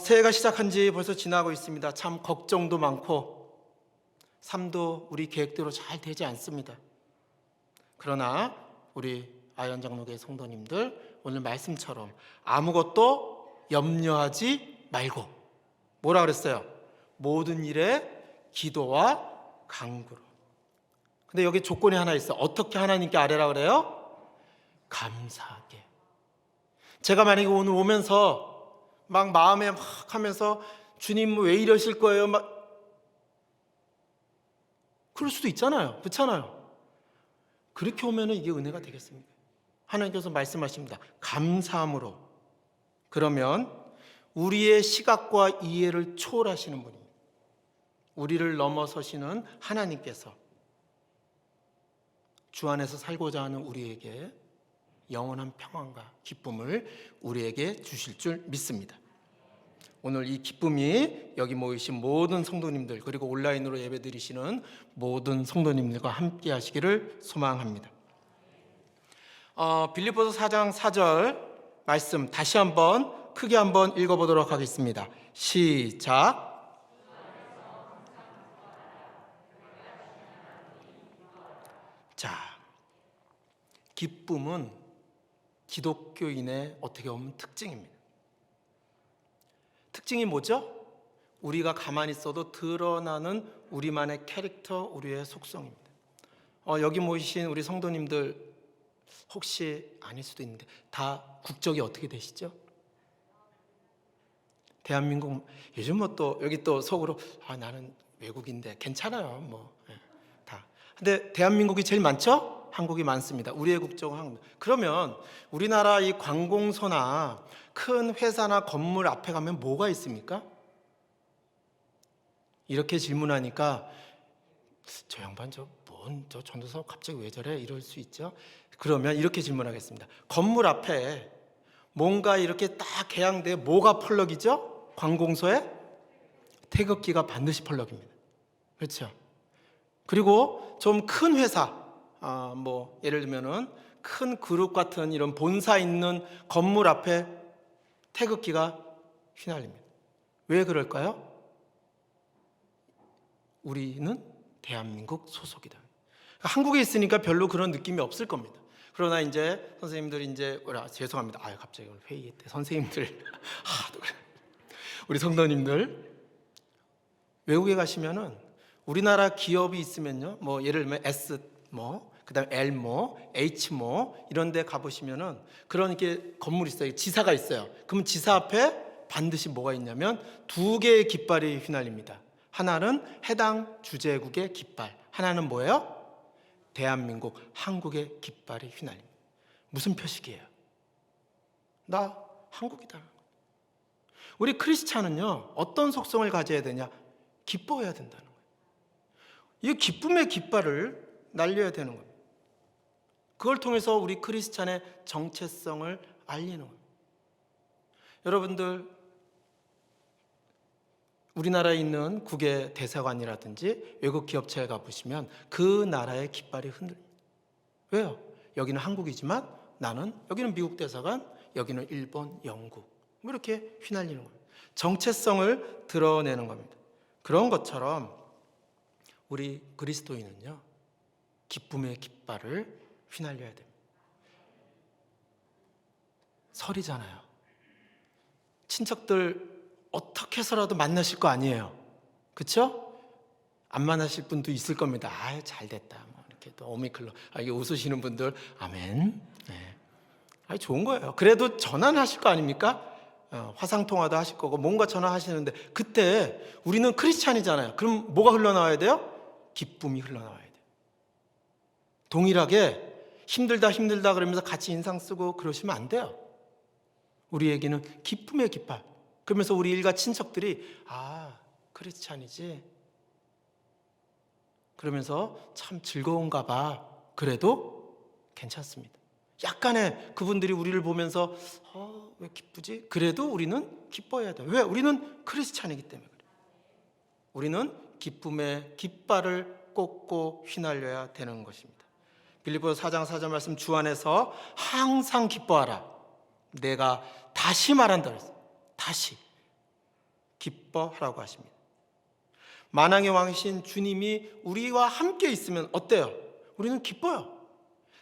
새해가 시작한 지 벌써 지나고 있습니다. 참 걱정도 많고 삶도 우리 계획대로 잘 되지 않습니다. 그러나 우리 아현 장로교회 성도님들, 오늘 말씀처럼 아무것도 염려하지 말고 뭐라 그랬어요? 모든 일에 기도와 간구로. 근데 여기 조건이 하나 있어. 어떻게 하나님께 아뢰라 그래요? 감사하게. 제가 만약에 오늘 오면서 막 마음에 막 하면서 주님 왜 이러실 거예요? 막 그럴 수도 있잖아요. 그렇잖아요. 그렇게 오면은 이게 은혜가 되겠습니까? 하나님께서 말씀하십니다. 감사함으로. 그러면 우리의 시각과 이해를 초월하시는 분입니다. 우리를 넘어서시는 하나님께서 주 안에서 살고자 하는 우리에게 영원한 평안과 기쁨을 우리에게 주실 줄 믿습니다. 오늘 이 기쁨이 여기 모이신 모든 성도님들, 그리고 온라인으로 예배드리시는 모든 성도님들과 함께 하시기를 소망합니다. 빌립보서 4장 4절 말씀 다시 한번 크게 한번 읽어보도록 하겠습니다. 시작. 자, 기쁨은 기독교인의 어떻게 보면 특징입니다. 특징이 뭐죠? 우리가 가만히 있어도 드러나는 우리만의 캐릭터, 우리의 속성입니다. 여기 모이신 우리 성도님들 혹시 아닐 수도 있는데 다 국적이 어떻게 되시죠? 대한민국. 요즘 뭐 또 여기 또 속으로 나는 외국인데 괜찮아요. 뭐 다. 근데 대한민국이 제일 많죠? 한국이 많습니다. 우리의 국적은 한국. 그러면 우리나라 이 관공서나 큰 회사나 건물 앞에 가면 뭐가 있습니까? 이렇게 질문하니까 저 양반 저 전도사 갑자기 왜 저래? 이럴 수 있죠. 그러면 이렇게 질문하겠습니다. 건물 앞에 뭔가 이렇게 딱 개양돼 뭐가 펄럭이죠? 관공서에 태극기가 반드시 펄럭입니다. 그렇죠? 그리고 좀 큰 회사, 뭐 예를 들면은 큰 그룹 같은 이런 본사 있는 건물 앞에 태극기가 휘날립니다. 왜 그럴까요? 우리는 대한민국 소속이다. 한국에 있으니까 별로 그런 느낌이 없을 겁니다. 그러나 이제 선생님들이 이제 죄송합니다. 갑자기 회의 때 선생님들 우리 성도님들 외국에 가시면은 우리나라 기업이 있으면요, 뭐 예를 들면 S 그다음 L H 이런 데 가보시면은 그런 게 건물이 있어요. 지사가 있어요. 그러면 지사 앞에 반드시 뭐가 있냐면 두 개의 깃발이 휘날립니다. 하나는 해당 주재국의 깃발, 하나는 뭐예요? 대한민국, 한국의 깃발이 휘날립니다. 무슨 표식이에요? 나 한국이다. 우리 크리스찬은요, 어떤 속성을 가져야 되냐? 기뻐해야 된다는 거예요. 이 기쁨의 깃발을 날려야 되는 겁니다. 그걸 통해서 우리 크리스찬의 정체성을 알리는 겁니다. 여러분들, 우리나라에 있는 국외 대사관이라든지 외국 기업체에 가보시면 그 나라의 깃발이 흔들립니다. 왜요? 여기는 한국이지만 여기는 미국 대사관, 여기는 일본, 영국, 이렇게 휘날리는 겁니다. 정체성을 드러내는 겁니다. 그런 것처럼 우리 그리스도인은요, 기쁨의 깃발을 휘날려야 됩니다. 설이잖아요. 친척들 어떻게 해서라도 만나실 거 아니에요. 그렇죠? 안 만나실 분도 있을 겁니다. 잘 됐다. 이렇게 또 오미클론. 이게 웃으시는 분들, 아멘. 네. 좋은 거예요. 그래도 전화하실 거 아닙니까? 화상 통화도 하실 거고 뭔가 전화하시는데 그때 우리는 크리스찬이잖아요. 그럼 뭐가 흘러나와야 돼요? 기쁨이 흘러나와야 돼요. 동일하게 힘들다 그러면서 같이 인상 쓰고 그러시면 안 돼요. 우리에게는 기쁨의 깃발. 그러면서 우리 일가 친척들이 크리스찬이지, 그러면서 참 즐거운가 봐. 그래도 괜찮습니다. 약간의 그분들이 우리를 보면서 왜 기쁘지? 그래도 우리는 기뻐해야 돼요. 왜? 우리는 크리스찬이기 때문에 그래요. 우리는 기쁨의 깃발을 꽂고 휘날려야 되는 것입니다. 빌립보서 4장 4절 말씀, 주 안에서 항상 기뻐하라. 내가 다시 말한다 그랬어요. 다시. 기뻐하라고 하십니다. 만왕의 왕이신 주님이 우리와 함께 있으면 어때요? 우리는 기뻐요.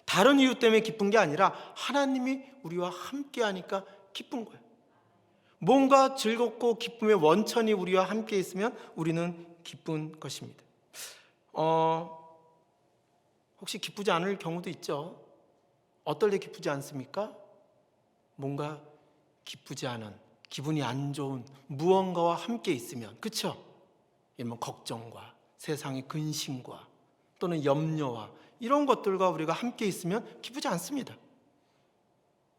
다른 이유 때문에 기쁜 게 아니라 하나님이 우리와 함께 하니까 기쁜 거예요. 뭔가 즐겁고 기쁨의 원천이 우리와 함께 있으면 우리는 기쁜 것입니다. 혹시 기쁘지 않을 경우도 있죠. 어떨 때 기쁘지 않습니까? 뭔가 기쁘지 않은, 기분이 안 좋은 무언가와 함께 있으면, 그렇죠? 이런 걱정과 세상의 근심과 또는 염려와 이런 것들과 우리가 함께 있으면 기쁘지 않습니다.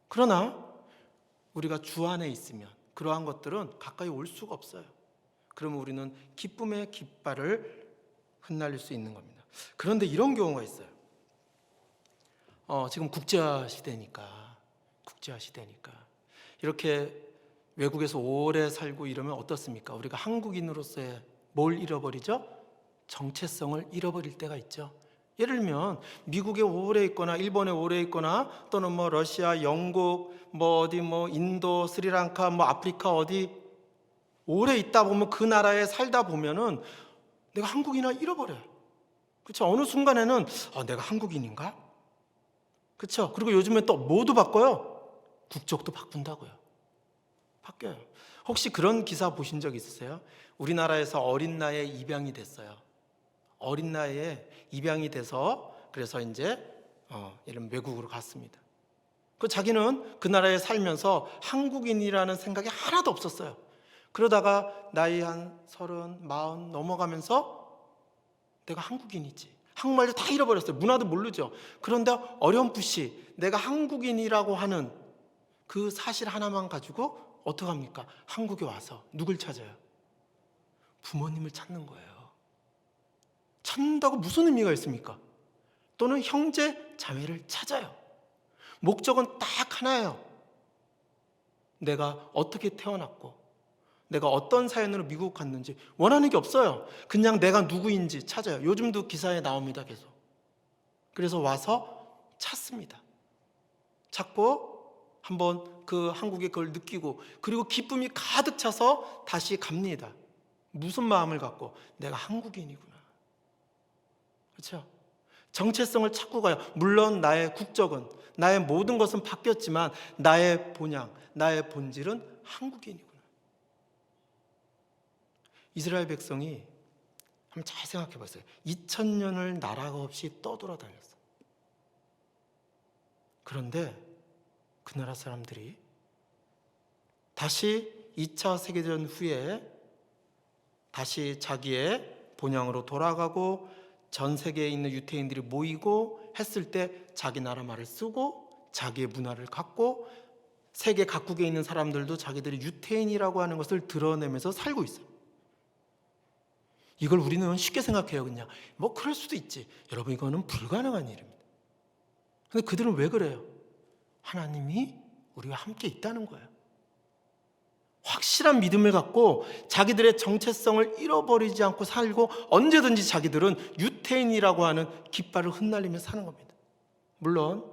그러나 우리가 주 안에 있으면 그러한 것들은 가까이 올 수가 없어요. 그러면 우리는 기쁨의 깃발을 흩날릴 수 있는 겁니다. 그런데 이런 경우가 있어요. 지금 국제화 시대니까 이렇게 외국에서 오래 살고 이러면 어떻습니까? 우리가 한국인으로서의 뭘 잃어버리죠? 정체성을 잃어버릴 때가 있죠. 예를 들면 미국에 오래 있거나 일본에 오래 있거나 또는 러시아, 영국, 어디 인도, 스리랑카, 아프리카 어디 오래 있다 보면 그 나라에 살다 보면은 내가 한국인을 잃어버려요. 그렇죠? 어느 순간에는 내가 한국인인가? 그렇죠? 그리고 요즘에 또 뭐도 바꿔요? 국적도 바꾼다고요. 바뀌어요. 혹시 그런 기사 보신 적 있으세요? 우리나라에서 어린 나이에 입양이 됐어요. 어린 나이에 입양이 돼서 그래서 이제 이런 외국으로 갔습니다. 그 자기는 그 나라에 살면서 한국인이라는 생각이 하나도 없었어요. 그러다가 나이 한 30, 40 넘어가면서 내가 한국인이지. 한국말도 다 잃어버렸어요. 문화도 모르죠. 그런데 어렴풋이 내가 한국인이라고 하는 그 사실 하나만 가지고 어떡합니까? 한국에 와서 누굴 찾아요? 부모님을 찾는 거예요. 찾는다고 무슨 의미가 있습니까? 또는 형제, 자매를 찾아요. 목적은 딱 하나예요. 내가 어떻게 태어났고 내가 어떤 사연으로 미국 갔는지 원하는 게 없어요. 그냥 내가 누구인지 찾아요. 요즘도 기사에 나옵니다. 계속. 그래서 와서 찾습니다. 찾고 한번 그 한국의 그걸 느끼고 그리고 기쁨이 가득 차서 다시 갑니다. 무슨 마음을 갖고? 내가 한국인이구나. 그렇죠? 정체성을 찾고 가요. 물론 나의 국적은, 나의 모든 것은 바뀌었지만 나의 본향, 나의 본질은 한국인이구나. 이스라엘 백성이 한번 잘 생각해 보세요. 2000년을 나라가 없이 떠돌아다녔어요. 그런데 그 나라 사람들이 다시 2차 세계대전 후에 다시 자기의 본향으로 돌아가고 전 세계에 있는 유태인들이 모이고 했을 때 자기 나라 말을 쓰고 자기의 문화를 갖고 세계 각국에 있는 사람들도 자기들이 유태인이라고 하는 것을 드러내면서 살고 있어요. 이걸 우리는 쉽게 생각해요. 그냥 그럴 수도 있지. 여러분, 이거는 불가능한 일입니다. 근데 그들은 왜 그래요? 하나님이 우리와 함께 있다는 거예요. 확실한 믿음을 갖고 자기들의 정체성을 잃어버리지 않고 살고 언제든지 자기들은 유태인이라고 하는 깃발을 흩날리며 사는 겁니다. 물론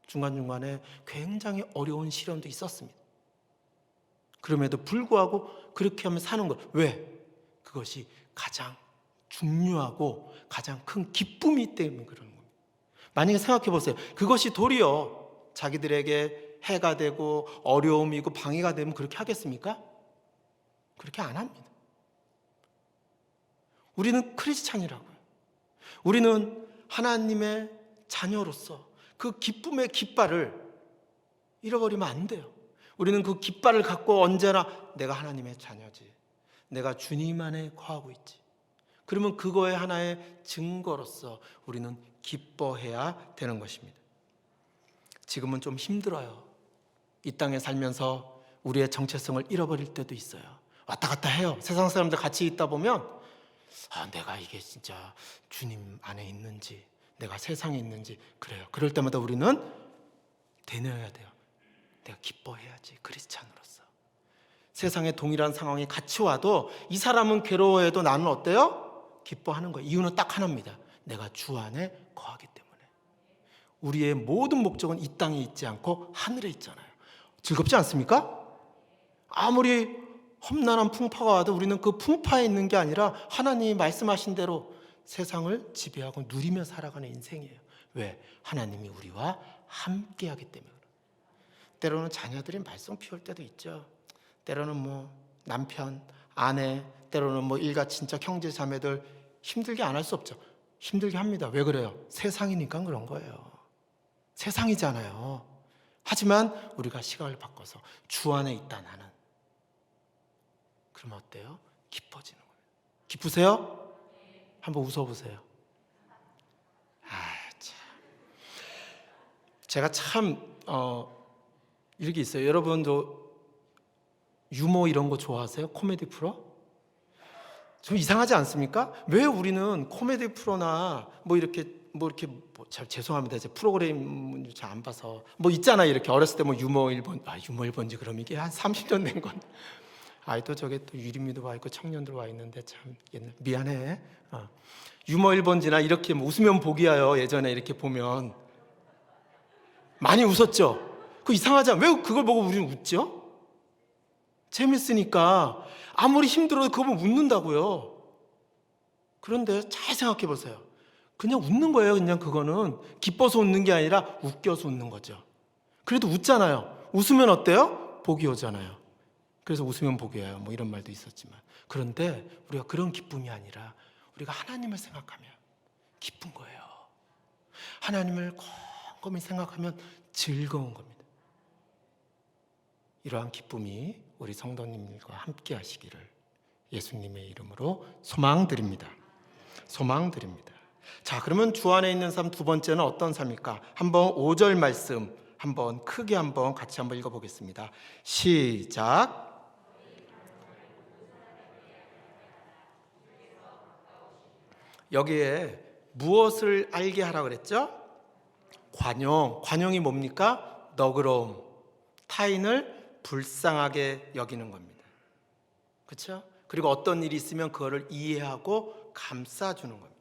중간중간에 굉장히 어려운 시련도 있었습니다. 그럼에도 불구하고 그렇게 하며 사는 것. 왜? 그것이 가장 중요하고 가장 큰 기쁨이 때문에 그러는 겁니다. 만약에 생각해 보세요. 그것이 도리어 자기들에게 해가 되고 어려움이고 방해가 되면 그렇게 하겠습니까? 그렇게 안 합니다. 우리는 크리스찬이라고요. 우리는 하나님의 자녀로서 그 기쁨의 깃발을 잃어버리면 안 돼요. 우리는 그 깃발을 갖고 언제나 내가 하나님의 자녀지, 내가 주님 안에 거하고 있지. 그러면 그거의 하나의 증거로서 우리는 기뻐해야 되는 것입니다. 지금은 좀 힘들어요. 이 땅에 살면서 우리의 정체성을 잃어버릴 때도 있어요. 왔다 갔다 해요. 세상 사람들 같이 있다 보면 내가 이게 진짜 주님 안에 있는지 내가 세상에 있는지 그래요. 그럴 때마다 우리는 되뇌어야 돼요. 내가 기뻐해야지, 크리스찬으로서. 세상에 동일한 상황이 같이 와도 이 사람은 괴로워해도 나는 어때요? 기뻐하는 거예요. 이유는 딱 하나입니다. 내가 주 안에 거하기 때문에. 우리의 모든 목적은 이 땅에 있지 않고 하늘에 있잖아요. 즐겁지 않습니까? 아무리 험난한 풍파가 와도 우리는 그 풍파에 있는 게 아니라 하나님이 말씀하신 대로 세상을 지배하고 누리며 살아가는 인생이에요. 왜? 하나님이 우리와 함께하기 때문에. 때로는 자녀들이 말썽 피울 때도 있죠. 때로는 뭐 남편, 아내, 때로는 뭐 일가 친척, 형제 자매들 힘들게 안 할 수 없죠. 힘들게 합니다. 왜 그래요? 세상이니까 그런 거예요. 세상이잖아요. 하지만 우리가 시각을 바꿔서 주 안에 있다 나는. 그러면 어때요? 기뻐지는 거예요. 기쁘세요? 한번 웃어보세요. 참. 제가 참 이렇게 있어요. 여러분도 유머 이런 거 좋아하세요? 코미디 프로? 좀 이상하지 않습니까? 왜 우리는 코미디 프로나 잘 죄송합니다. 제 프로그램 잘 안 봐서 뭐 있잖아요. 이렇게 어렸을 때 뭐 유머 1번, 유머 1번지 그럼 이게 한 30년 된 건. 또 저게 또 유림이도 와 있고 청년들 와 있는데 참 옛날 미안해. 유머 1번지나 이렇게 뭐 웃으면 복이야요. 예전에 이렇게 보면 많이 웃었죠. 그 이상하지 않아요? 왜 그걸 보고 우리는 웃죠? 재밌으니까. 아무리 힘들어도 그거 보면 웃는다고요. 그런데 잘 생각해 보세요. 그냥 웃는 거예요. 그냥 그거는 기뻐서 웃는 게 아니라 웃겨서 웃는 거죠. 그래도 웃잖아요. 웃으면 어때요? 복이 오잖아요. 그래서 웃으면 복이 와요. 뭐 이런 말도 있었지만. 그런데 우리가 그런 기쁨이 아니라 우리가 하나님을 생각하면 기쁜 거예요. 하나님을 곰곰이 생각하면 즐거운 겁니다. 이러한 기쁨이 우리 성도님들과 함께 하시기를 예수님의 이름으로 소망드립니다. 소망드립니다. 자, 그러면 주 안에 있는 삶 두 번째는 어떤 삶일까? 한번 5절 말씀 한번 크게 한번 같이 한번 읽어보겠습니다. 시작. 여기에 무엇을 알게 하라 그랬죠? 관용이 뭡니까? 너그러움, 타인을 불쌍하게 여기는 겁니다. 그렇죠? 그리고 어떤 일이 있으면 그거를 이해하고 감싸주는 겁니다.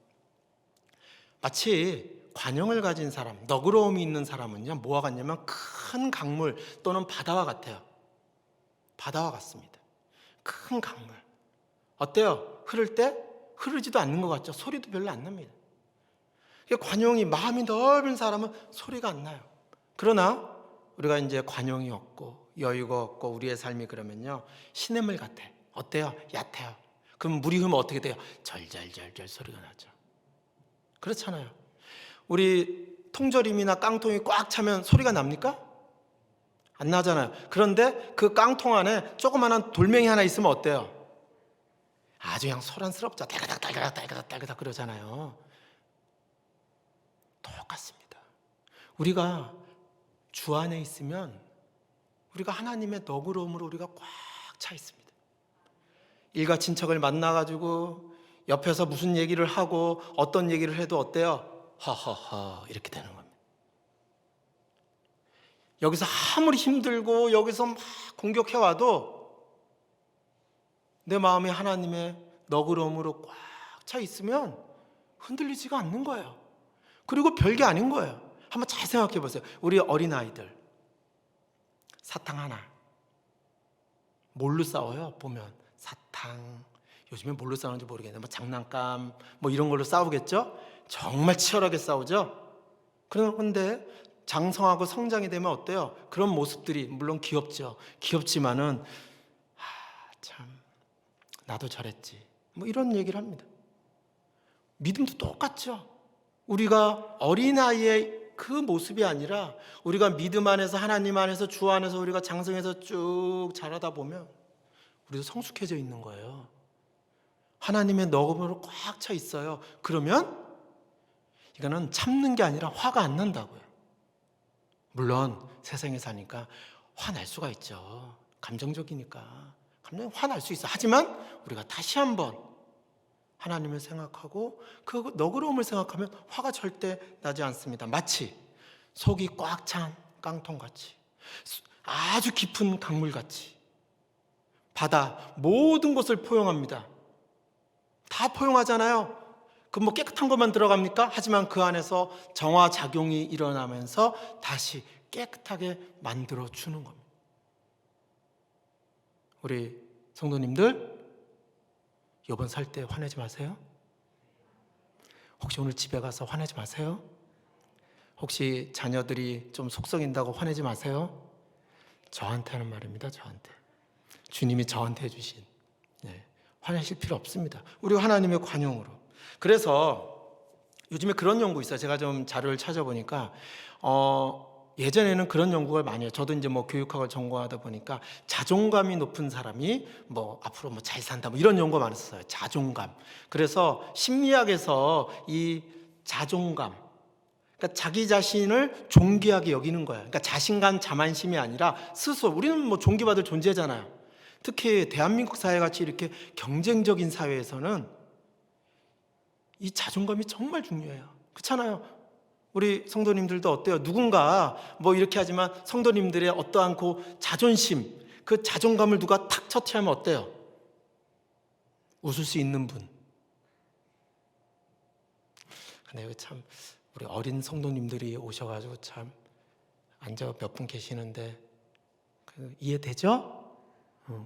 마치 관용을 가진 사람, 너그러움이 있는 사람은요, 뭐와 같냐면 큰 강물 또는 바다와 같아요. 바다와 같습니다. 큰 강물. 어때요? 흐를 때 흐르지도 않는 것 같죠? 소리도 별로 안 납니다. 관용이, 마음이 넓은 사람은 소리가 안 나요. 그러나 우리가 이제 관용이 없고 여유가 없고 우리의 삶이 그러면요, 시냇물 같아. 어때요? 얕아요. 그럼 물이 흐르면 어떻게 돼요? 절절절절 소리가 나죠. 그렇잖아요. 우리 통조림이나 깡통이 꽉 차면 소리가 납니까? 안 나잖아요. 그런데 그 깡통 안에 조그마한 돌멩이 하나 있으면 어때요? 아주 그냥 소란스럽죠. 딸그닥 그러잖아요. 똑같습니다. 우리가 주 안에 있으면 우리가 하나님의 너그러움으로 우리가 꽉 차 있습니다. 일가 친척을 만나가지고 옆에서 무슨 얘기를 하고 어떤 얘기를 해도 어때요? 허허허 이렇게 되는 겁니다. 여기서 아무리 힘들고 여기서 막 공격해와도 내 마음이 하나님의 너그러움으로 꽉 차 있으면 흔들리지가 않는 거예요. 그리고 별게 아닌 거예요. 한번 잘 생각해 보세요. 우리 어린아이들 사탕 하나 뭘로 싸워요? 보면 사탕, 요즘에 뭘로 싸우는지 모르겠는데 뭐 장난감 뭐 이런 걸로 싸우겠죠? 정말 치열하게 싸우죠? 그런데 장성하고 성장이 되면 어때요? 그런 모습들이 물론 귀엽죠. 귀엽지만은 참 나도 저랬지 뭐 이런 얘기를 합니다. 믿음도 똑같죠. 우리가 어린아이의 그 모습이 아니라 우리가 믿음 안에서 하나님 안에서 주 안에서 우리가 장성해서 쭉 자라다 보면 우리도 성숙해져 있는 거예요. 하나님의 너그러움으로 꽉 차 있어요. 그러면 이거는 참는 게 아니라 화가 안 난다고요. 물론 세상에 사니까 화날 수가 있죠. 감정적이니까 화날 수 있어. 하지만 우리가 다시 한번 하나님을 생각하고 그 너그러움을 생각하면 화가 절대 나지 않습니다. 마치 속이 꽉 찬 깡통같이, 아주 깊은 강물같이 바다 모든 것을 포용합니다. 다 포용하잖아요. 그 뭐 깨끗한 것만 들어갑니까? 하지만 그 안에서 정화작용이 일어나면서 다시 깨끗하게 만들어 주는 겁니다. 우리 성도님들, 이번 살 때 화내지 마세요. 혹시 오늘 집에 가서 화내지 마세요. 혹시 자녀들이 좀 속썩인다고 화내지 마세요. 저한테 하는 말입니다. 저한테. 주님이 저한테 해주신. 화내실 필요 없습니다. 우리 하나님의 관용으로. 그래서 요즘에 그런 연구 있어요. 제가 좀 자료를 찾아보니까 예전에는 그런 연구가 많이 해요. 저도 이제 뭐 교육학을 전공하다 보니까 자존감이 높은 사람이 뭐 앞으로 뭐 잘 산다 뭐 이런 연구가 많았어요. 자존감. 그래서 심리학에서 이 자존감, 그러니까 자기 자신을 존귀하게 여기는 거예요. 그러니까 자신감, 자만심이 아니라 스스로. 우리는 뭐 존귀받을 존재잖아요. 특히 대한민국 사회같이 이렇게 경쟁적인 사회에서는 이 자존감이 정말 중요해요. 그렇잖아요. 우리 성도님들도 어때요? 누군가 뭐 이렇게 하지만 성도님들의 어떠한 그 자존심, 그 자존감을 누가 탁 터치하면 어때요? 웃을 수 있는 분. 근데 여기 참 우리 어린 성도님들이 오셔가지고 참 앉아 몇 분 계시는데 이해되죠?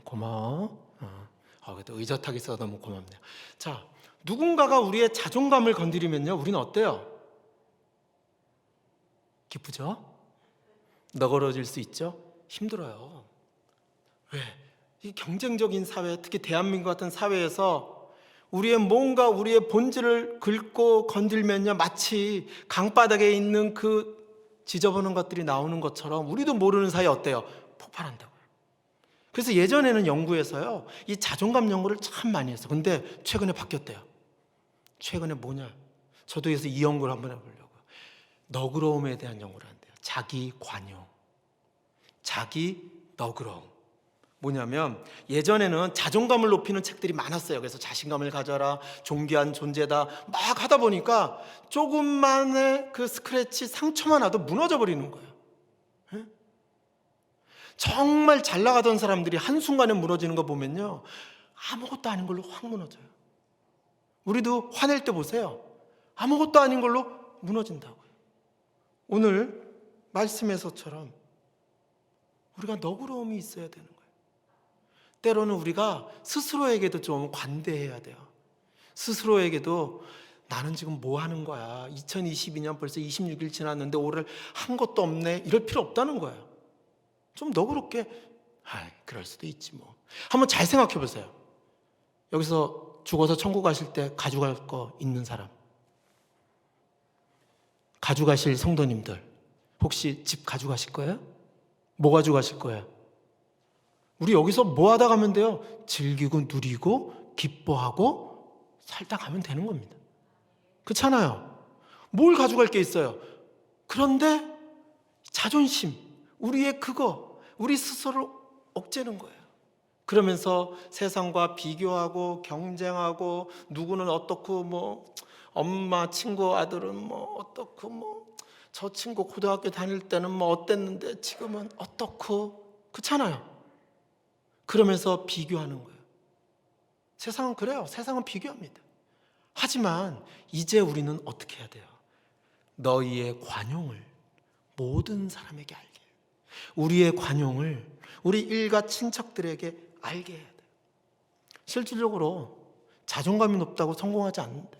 고마워. 그래도 의젓하게 있어서 너무 고맙네요. 자, 누군가가 우리의 자존감을 건드리면요, 우리는 어때요? 기쁘죠? 너그러질 수 있죠? 힘들어요. 왜? 이 경쟁적인 사회, 특히 대한민국 같은 사회에서 우리의 뭔가 우리의 본질을 긁고 건들면요, 마치 강바닥에 있는 그 지저분한 것들이 나오는 것처럼 우리도 모르는 사이에 어때요? 폭발한다고요. 그래서 예전에는 연구에서요, 이 자존감 연구를 참 많이 했어요. 근데 최근에 바뀌었대요. 최근에 뭐냐? 저도 그래서 이 연구를 한번 해보려고요. 너그러움에 대한 연구를 한대요. 자기 관용, 자기 너그러움. 뭐냐면 예전에는 자존감을 높이는 책들이 많았어요. 그래서 자신감을 가져라, 존귀한 존재다 막 하다 보니까 조금만의 그 스크래치, 상처만 와도 무너져 버리는 거예요. 정말 잘 나가던 사람들이 한순간에 무너지는 거 보면요, 아무것도 아닌 걸로 확 무너져요. 우리도 화낼 때 보세요. 아무것도 아닌 걸로 무너진다고요. 오늘 말씀에서처럼 우리가 너그러움이 있어야 되는 거예요. 때로는 우리가 스스로에게도 좀 관대해야 돼요. 스스로에게도 나는 지금 뭐 하는 거야? 2022년 벌써 26일 지났는데 올해 한 것도 없네. 이럴 필요 없다는 거예요. 좀 너그럽게, 그럴 수도 있지 뭐. 한번 잘 생각해 보세요. 여기서 죽어서 천국 가실 때 가져갈 거 있는 사람, 가져가실 성도님들, 혹시 집 가져가실 거예요? 뭐 가져가실 거예요? 우리 여기서 뭐 하다 가면 돼요? 즐기고 누리고 기뻐하고 살다 가면 되는 겁니다. 그렇잖아요. 뭘 가져갈 게 있어요? 그런데 자존심, 우리의 그거, 우리 스스로를 억제는 거예요. 그러면서 세상과 비교하고 경쟁하고, 누구는 어떻고, 뭐 엄마 친구 아들은 뭐 어떻고, 뭐 저 친구 고등학교 다닐 때는 뭐 어땠는데 지금은 어떻고, 그렇잖아요. 그러면서 비교하는 거예요. 세상은 그래요. 세상은 비교합니다. 하지만 이제 우리는 어떻게 해야 돼요? 너희의 관용을 모든 사람에게 알게 해요. 우리의 관용을 우리 일가 친척들에게 알게 해야 돼요. 실질적으로 자존감이 높다고 성공하지 않는데,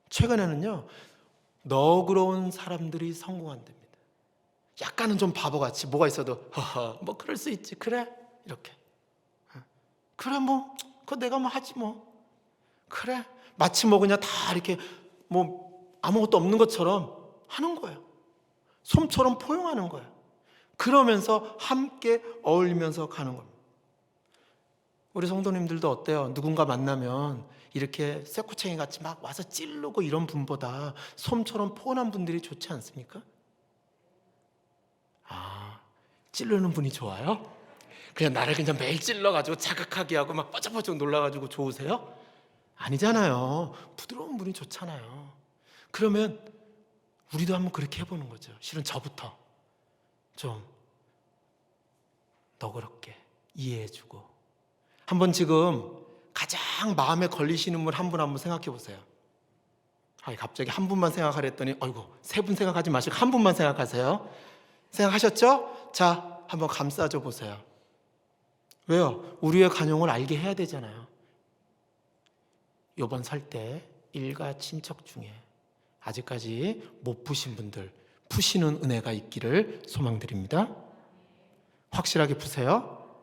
최근에는요, 너그러운 사람들이 성공한답니다. 약간은 좀 바보같이 뭐가 있어도 허허 뭐 그럴 수 있지, 그래, 이렇게, 그래 뭐 그거 내가 뭐 하지 뭐, 그래, 마치 뭐 그냥 다 이렇게 뭐 아무것도 없는 것처럼 하는 거예요. 솜처럼 포용하는 거예요. 그러면서 함께 어울리면서 가는 겁니다. 우리 성도님들도 어때요? 누군가 만나면 이렇게 쇠꼬챙이 같이 막 와서 찌르고 이런 분보다 솜처럼 포근한 분들이 좋지 않습니까? 찌르는 분이 좋아요? 그냥 나를 그냥 매일 찔러가지고 자극하게 하고 막 뻐쩍뻐쩍 놀라가지고 좋으세요? 아니잖아요. 부드러운 분이 좋잖아요. 그러면 우리도 한번 그렇게 해보는 거죠. 실은 저부터 좀 너그럽게 이해해주고. 한번 지금 가장 마음에 걸리시는 분 한 분 한번 생각해 보세요. 갑자기 한 분만 생각하랬더니 어이구, 세 분 생각하지 마시고 한 분만 생각하세요. 생각하셨죠? 자, 한번 감싸줘 보세요. 왜요? 우리의 관용을 알게 해야 되잖아요. 요번 설 때 일가 친척 중에 아직까지 못 푸신 분들 푸시는 은혜가 있기를 소망드립니다. 확실하게 푸세요.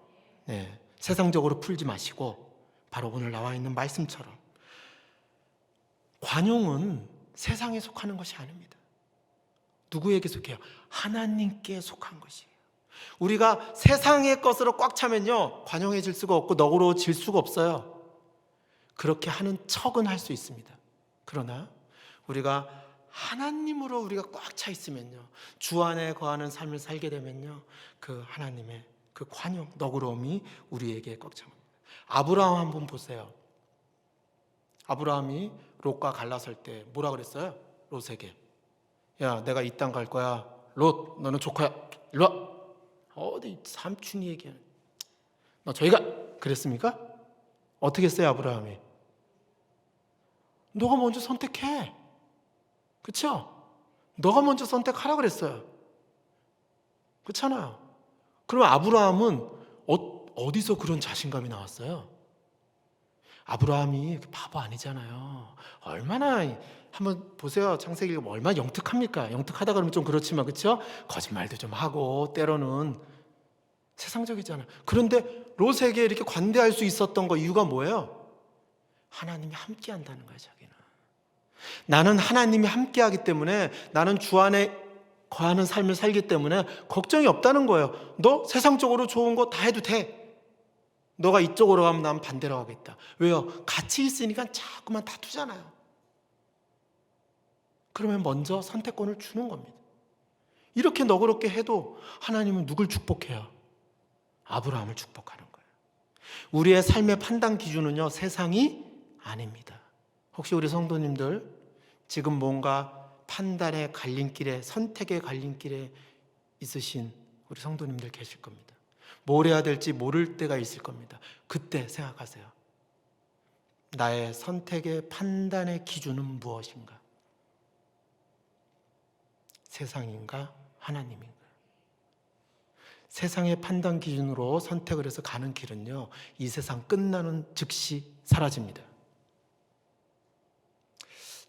네, 세상적으로 풀지 마시고 바로 오늘 나와 있는 말씀처럼 관용은 세상에 속하는 것이 아닙니다. 누구에게 속해요? 하나님께 속한 것이에요. 우리가 세상의 것으로 꽉 차면요, 관용해질 수가 없고 너그러워질 수가 없어요. 그렇게 하는 척은 할 수 있습니다. 그러나 우리가 하나님으로 우리가 꽉 차 있으면요, 주 안에 거하는 삶을 살게 되면요, 그 하나님의 그 관용, 너그러움이 우리에게 꽉 찹니다. 아브라함 한번 보세요. 아브라함이 롯과 갈라설 때 뭐라 그랬어요? 롯에게, 야, 내가 이 땅 갈 거야. 롯, 너는 조카야. 일로 와. 어디 삼촌이 얘기하는, 너 저기 가. 그랬습니까? 어떻게 했어요, 아브라함이? 너가 먼저 선택해. 그렇죠? 너가 먼저 선택하라 그랬어요. 그렇잖아요. 그럼 아브라함은 어디서 그런 자신감이 나왔어요? 아브라함이 바보 아니잖아요. 얼마나, 한번 보세요. 창세기 얼마나 영특합니까? 영특하다 그러면 좀 그렇지만, 그렇죠? 거짓말도 좀 하고 때로는 세상적이잖아요. 그런데 롯에게 이렇게 관대할 수 있었던 거 이유가 뭐예요? 하나님이 함께 한다는 거예요. 자기는 나는 하나님이 함께 하기 때문에, 나는 주 안에 거하는 삶을 살기 때문에 걱정이 없다는 거예요. 너 세상적으로 좋은 거 다 해도 돼. 너가 이쪽으로 가면 난 반대로 가겠다. 왜요? 같이 있으니까 자꾸만 다투잖아요. 그러면 먼저 선택권을 주는 겁니다. 이렇게 너그럽게 해도 하나님은 누굴 축복해요? 아브라함을 축복하는 거예요. 우리의 삶의 판단 기준은요, 세상이 아닙니다. 혹시 우리 성도님들 지금 뭔가 판단의 갈림길에, 선택의 갈림길에 있으신 우리 성도님들 계실 겁니다. 뭘 해야 될지 모를 때가 있을 겁니다. 그때 생각하세요. 나의 선택의 판단의 기준은 무엇인가? 세상인가? 하나님인가? 세상의 판단 기준으로 선택을 해서 가는 길은요, 이 세상 끝나는 즉시 사라집니다.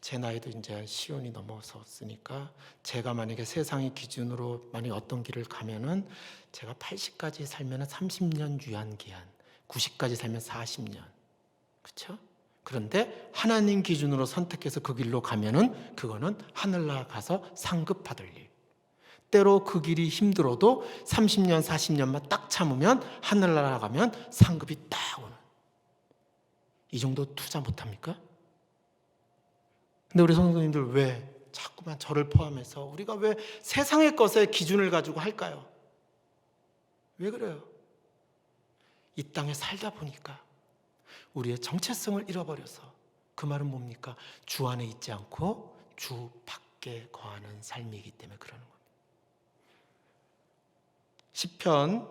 제 나이도 이제 시온이 넘어섰으니까, 제가 만약에 세상의 기준으로 만약에 어떤 길을 가면은, 제가 80까지 살면 30년 유한기한, 90까지 살면 40년. 그렇죠? 그런데 하나님 기준으로 선택해서 그 길로 가면은 그거는 하늘나라 가서 상급 받을 일. 때로 그 길이 힘들어도 30년, 40년만 딱 참으면 하늘나라 가면 상급이 딱 오는. 이 정도 투자 못합니까? 근데 우리 성도님들 왜 자꾸만 저를 포함해서 우리가 왜 세상의 것에 기준을 가지고 할까요? 왜 그래요? 이 땅에 살다 보니까 우리의 정체성을 잃어버려서, 그 말은 뭡니까? 주 안에 있지 않고 주 밖에 거하는 삶이기 때문에 그러는 겁니다. 시편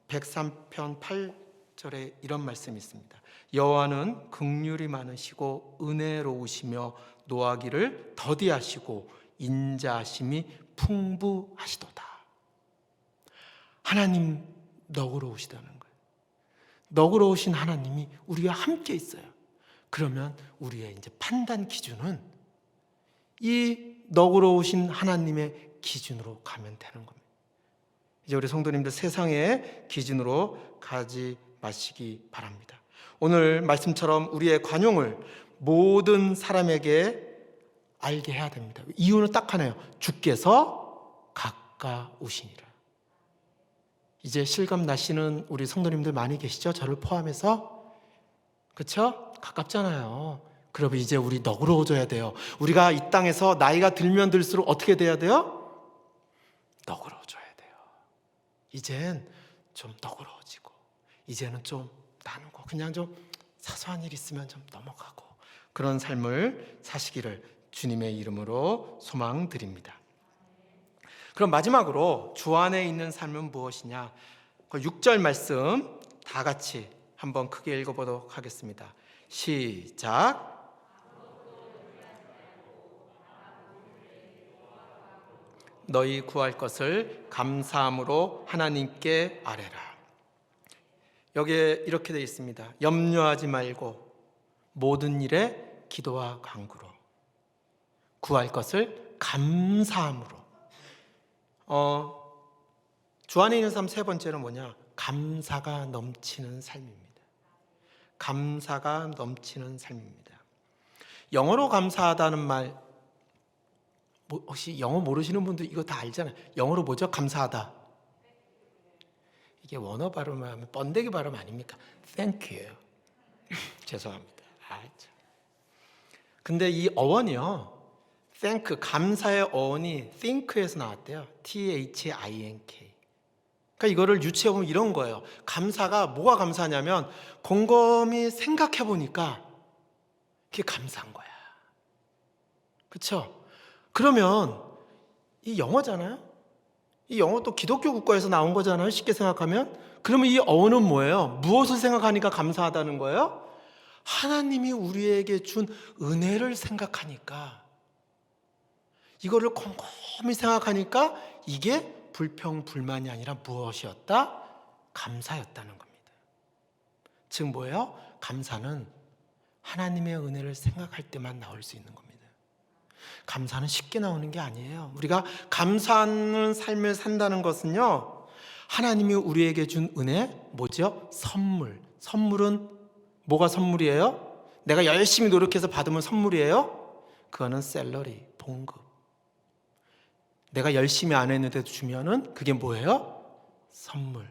103편 8절에 이런 말씀이 있습니다. 여호와는 긍휼이 많으시고 은혜로우시며 노하기를 더디하시고 인자하심이 풍부하시도다. 하나님 너그러우시다는 거예요. 너그러우신 하나님이 우리와 함께 있어요. 그러면 우리의 이제 판단 기준은 이 너그러우신 하나님의 기준으로 가면 되는 겁니다. 이제 우리 성도님들 세상의 기준으로 가지 마시기 바랍니다. 오늘 말씀처럼 우리의 관용을 모든 사람에게 알게 해야 됩니다. 이유는 딱 하나예요. 주께서 가까우시니라. 이제 실감 나시는 우리 성도님들 많이 계시죠? 저를 포함해서. 그렇죠? 가깝잖아요. 그러면 이제 우리 너그러워져야 돼요. 우리가 이 땅에서 나이가 들면 들수록 어떻게 돼야 돼요? 너그러워져야 돼요. 이젠 좀 너그러워지고, 이제는 좀 나누고, 그냥 좀 사소한 일 있으면 좀 넘어가고, 그런 삶을 사시기를 주님의 이름으로 소망드립니다. 그럼 마지막으로 주 안에 있는 삶은 무엇이냐? 그 6절 말씀 다 같이 한번 크게 읽어보도록 하겠습니다. 시작. 너희 구할 것을 감사함으로 하나님께 아뢰라. 여기에 이렇게 되어 있습니다. 염려하지 말고 모든 일에 기도와 간구로 구할 것을 감사함으로. 주 안에 있는 삶 세 번째는 뭐냐? 감사가 넘치는 삶입니다. 감사가 넘치는 삶입니다. 영어로 감사하다는 말, 혹시 영어 모르시는 분들 이거 다 알잖아요. 영어로 뭐죠? 감사하다. 이게 원어 발음하면 번데기 발음 아닙니까? Thank you. 죄송합니다. 참. 근데 이 어원이요, thank, 감사의 어원이 think에서 나왔대요. THINK. 그러니까 이거를 유추해 보면 이런 거예요. 감사가 뭐가 감사냐면 곰곰이 생각해 보니까 그게 감사한 거야. 그렇죠? 그러면 이 영어잖아요. 이 영어도 기독교 국가에서 나온 거잖아요. 쉽게 생각하면. 그러면 이 어원은 뭐예요? 무엇을 생각하니까 감사하다는 거예요? 하나님이 우리에게 준 은혜를 생각하니까, 이거를 곰곰이 생각하니까 이게 불평불만이 아니라 무엇이었다? 감사였다는 겁니다. 즉 뭐예요? 감사는 하나님의 은혜를 생각할 때만 나올 수 있는 겁니다. 감사는 쉽게 나오는 게 아니에요. 우리가 감사하는 삶을 산다는 것은요, 하나님이 우리에게 준 은혜, 뭐죠? 선물. 선물은 뭐가 선물이에요? 내가 열심히 노력해서 받으면 선물이에요? 그거는 샐러리, 봉급. 내가 열심히 안 했는데도 주면은 그게 뭐예요? 선물.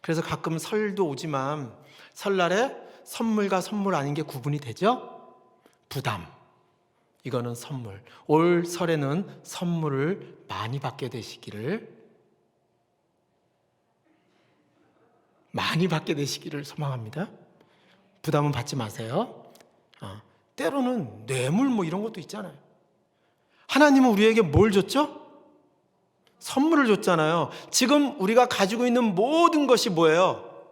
그래서 가끔 설도 오지만 설날에 선물과 선물 아닌 게 구분이 되죠? 부담. 이거는 선물. 올 설에는 선물을 많이 받게 되시기를 소망합니다. 부담은 받지 마세요. 때로는 뇌물 뭐 이런 것도 있잖아요. 하나님은 우리에게 뭘 줬죠? 선물을 줬잖아요. 지금 우리가 가지고 있는 모든 것이 뭐예요?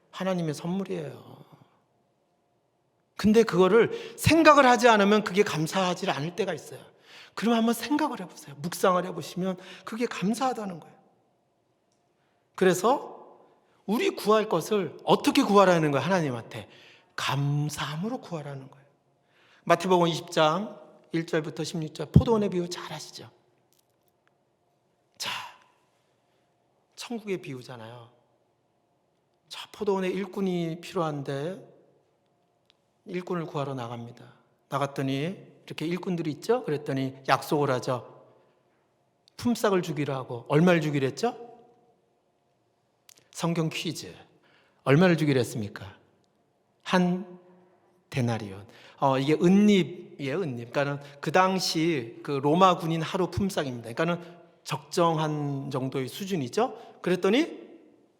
하나님의 선물이에요. 근데 그거를 생각을 하지 않으면 그게 감사하지 않을 때가 있어요. 그럼 한번 생각을 해보세요. 묵상을 해보시면 그게 감사하다는 거예요. 그래서 우리 구할 것을 어떻게 구하라는 거예요? 하나님한테 감사함으로 구하라는 거예요. 마태복음 20장 1절부터 16절 포도원의 비유 잘 아시죠? 자, 천국의 비유잖아요. 자, 포도원에 일꾼이 필요한데 일꾼을 구하러 나갑니다. 나갔더니 이렇게 일꾼들이 있죠? 그랬더니 약속을 하죠. 품삯을 주기로 하고. 얼마를 주기로 했죠? 성경 퀴즈. 얼마를 주기로 했습니까? 한 데나리온. 이게 은잎이에요, 은잎. 그러니까는 그 당시 그 로마 군인 하루 품삯입니다. 그러니까는 적정한 정도의 수준이죠. 그랬더니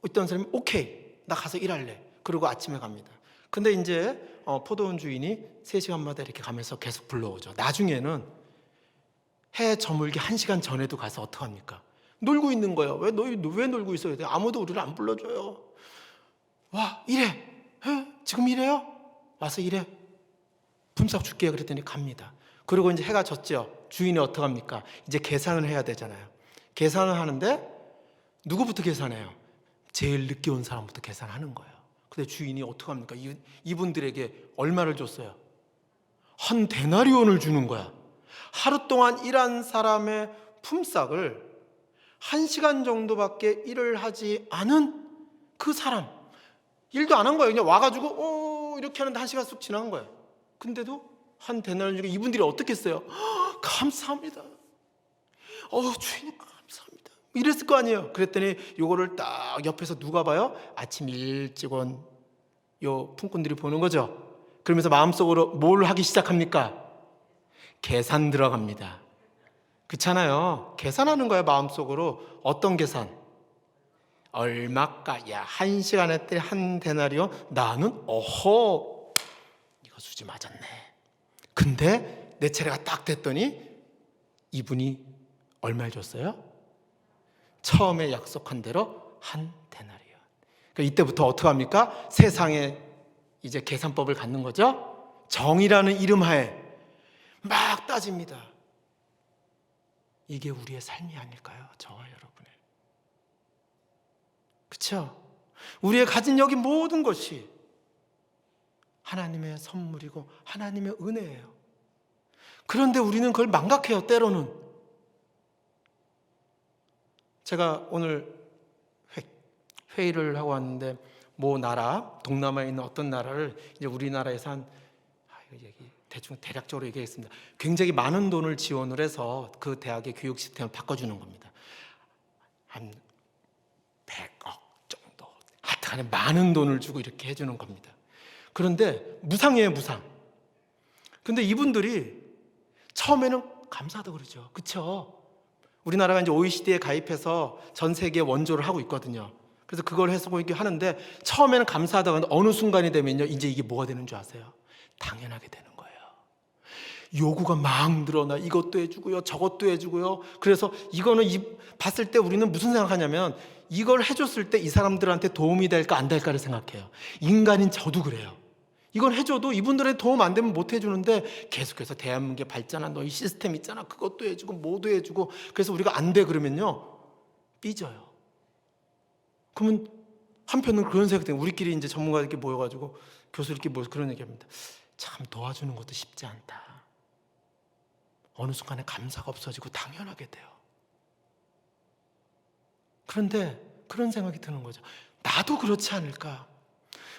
어떤 사람이 오케이, 나 가서 일할래. 그러고 아침에 갑니다. 근데 이제 포도원 주인이 3시간마다 이렇게 가면서 계속 불러오죠. 나중에는 해 저물기 1시간 전에도 가서 어떡합니까? 놀고 있는 거예요. 왜 놀고 있어요? 아무도 우리를 안 불러줘요. 와, 일해. 지금 일해요? 와서 일해. 품삯 줄게요. 그랬더니 갑니다. 그리고 이제 해가 졌죠. 주인이 어떡합니까? 이제 계산을 해야 되잖아요. 계산을 하는데 누구부터 계산해요? 제일 늦게 온 사람부터 계산하는 거예요. 근데 주인이 어떡합니까? 이분들에게 얼마를 줬어요? 한 데나리온을 주는 거야. 하루 동안 일한 사람의 품삯을 1시간 정도밖에 일을 하지 않은 그 사람, 일도 안 한 거예요. 그냥 와가지고 이렇게 하는데 1시간 쑥 지난 거예요. 근데도 한 데나리온 중에 이분들이 어떻게 했어요? 감사합니다. 주인님 감사합니다. 이랬을 거 아니에요. 그랬더니 요거를 딱 옆에서 누가 봐요? 아침 일찍 온 요 품꾼들이 보는 거죠. 그러면서 마음속으로 뭘 하기 시작합니까? 계산 들어갑니다. 그렇잖아요. 계산하는 거예요, 마음속으로. 어떤 계산? 얼마까? 야, 1시간 했더니 한 데나리온? 나는 이거 수지 맞았네. 근데 내 차례가 딱 됐더니 이분이 얼마를 줬어요? 처음에 약속한 대로 한 데나리온. 그러니까 이때부터 어떻게 합니까? 세상에 이제 계산법을 갖는 거죠. 정의라는 이름 하에 막 따집니다. 이게 우리의 삶이 아닐까요? 저와 여러분의. 그렇죠? 우리의 가진 여기 모든 것이 하나님의 선물이고 하나님의 은혜예요. 그런데 우리는 그걸 망각해요, 때로는. 제가 오늘 회의를 하고 왔는데 모 나라, 동남아에 있는 어떤 나라를 이제 우리나라에서 대충 대략적으로 얘기하겠습니다. 굉장히 많은 돈을 지원을 해서 그 대학의 교육 시스템을 바꿔주는 겁니다. 한 100억 정도, 하여튼간에 많은 돈을 주고 이렇게 해주는 겁니다. 그런데 무상이에요, 무상. 근데 이분들이 처음에는 감사하다고 그러죠. 그렇죠? 우리나라가 이제 OECD에 가입해서 전 세계에 원조를 하고 있거든요. 그래서 그걸 해서 이렇게 하는데 처음에는 감사하다고 하는데 어느 순간이 되면요, 이제 이게 뭐가 되는 줄 아세요? 당연하게 되는 거예요. 요구가 막 늘어나. 이것도 해주고요, 저것도 해주고요. 그래서 이거는 봤을 때 우리는 무슨 생각하냐면 이걸 해줬을 때 이 사람들한테 도움이 될까 안 될까를 생각해요. 인간인 저도 그래요. 이건 해줘도 이분들의 도움 안 되면 못 해주는데 계속해서 대한민국의 발전한 너희 시스템 있잖아, 그것도 해주고 뭐도 해주고, 그래서 우리가 안 돼 그러면요 삐져요. 그러면 한편은 그런 생각이 돼요. 우리끼리 이제 전문가들끼리 모여가지고 교수들끼리 모여서 그런 얘기합니다. 참 도와주는 것도 쉽지 않다. 어느 순간에 감사가 없어지고 당연하게 돼요. 그런데 그런 생각이 드는 거죠. 나도 그렇지 않을까?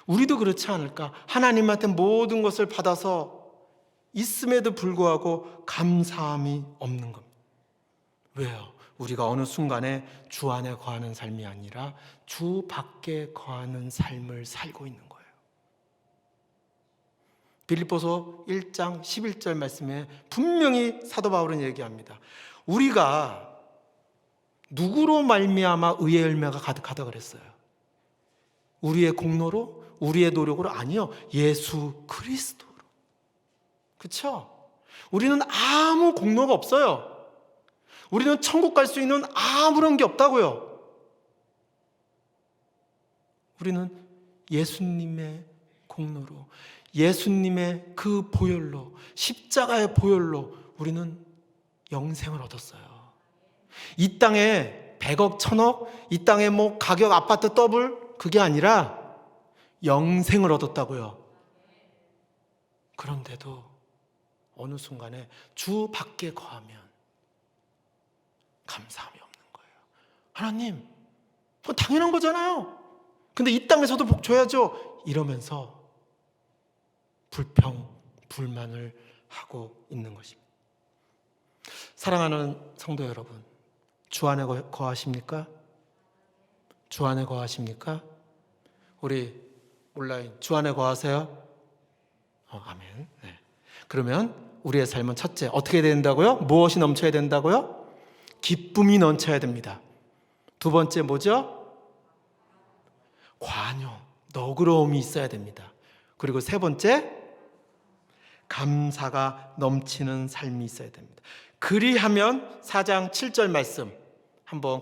우리도 그렇지 않을까? 하나님한테 모든 것을 받아서 있음에도 불구하고 감사함이 없는 겁니다. 왜요? 우리가 어느 순간에 주 안에 거하는 삶이 아니라 주 밖에 거하는 삶을 살고 있는 거예요. 빌립보서 1장 11절 말씀에 분명히 사도 바울은 얘기합니다. 우리가 누구로 말미암아 의의 열매가 가득하다 그랬어요? 우리의 공로로? 우리의 노력으로? 아니요, 예수 그리스도로. 그렇죠? 우리는 아무 공로가 없어요. 우리는 천국 갈 수 있는 아무런 게 없다고요. 우리는 예수님의 공로로, 예수님의 그 보혈로, 십자가의 보혈로 우리는 영생을 얻었어요. 이 땅에 100억, 1000억, 이 땅에 뭐 가격 아파트 더블, 그게 아니라 영생을 얻었다고요. 그런데도 어느 순간에 주 밖에 거하면 감사함이 없는 거예요. 하나님, 당연한 거잖아요. 근데 이 땅에서도 복 줘야죠. 이러면서 불평, 불만을 하고 있는 것입니다. 사랑하는 성도 여러분, 주 안에 거하십니까? 주 안에 거하십니까? 우리 온라인 주 안에 거하세요? 아멘. 네. 그러면 우리의 삶은 첫째 어떻게 된다고요? 무엇이 넘쳐야 된다고요? 기쁨이 넘쳐야 됩니다. 두 번째 뭐죠? 관용, 너그러움이 있어야 됩니다. 그리고 세 번째, 감사가 넘치는 삶이 있어야 됩니다. 그리하면 4장 7절 말씀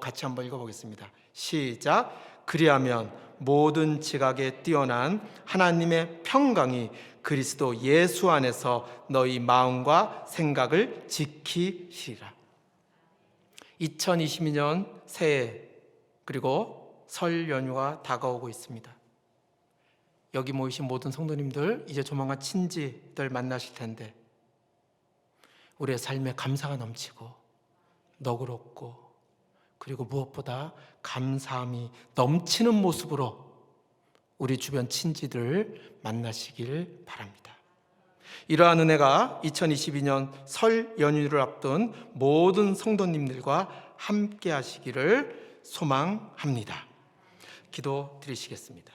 같이 한번 읽어보겠습니다. 시작. 그리하면 모든 지각에 뛰어난 하나님의 평강이 그리스도 예수 안에서 너희 마음과 생각을 지키시리라. 2022년 새해 그리고 설 연휴가 다가오고 있습니다. 여기 모이신 모든 성도님들 이제 조만간 친지들 만나실 텐데 우리의 삶에 감사가 넘치고 너그럽고 그리고 무엇보다 감사함이 넘치는 모습으로 우리 주변 친지들 만나시길 바랍니다. 이러한 은혜가 2022년 설 연휴를 앞둔 모든 성도님들과 함께 하시기를 소망합니다. 기도 드리시겠습니다.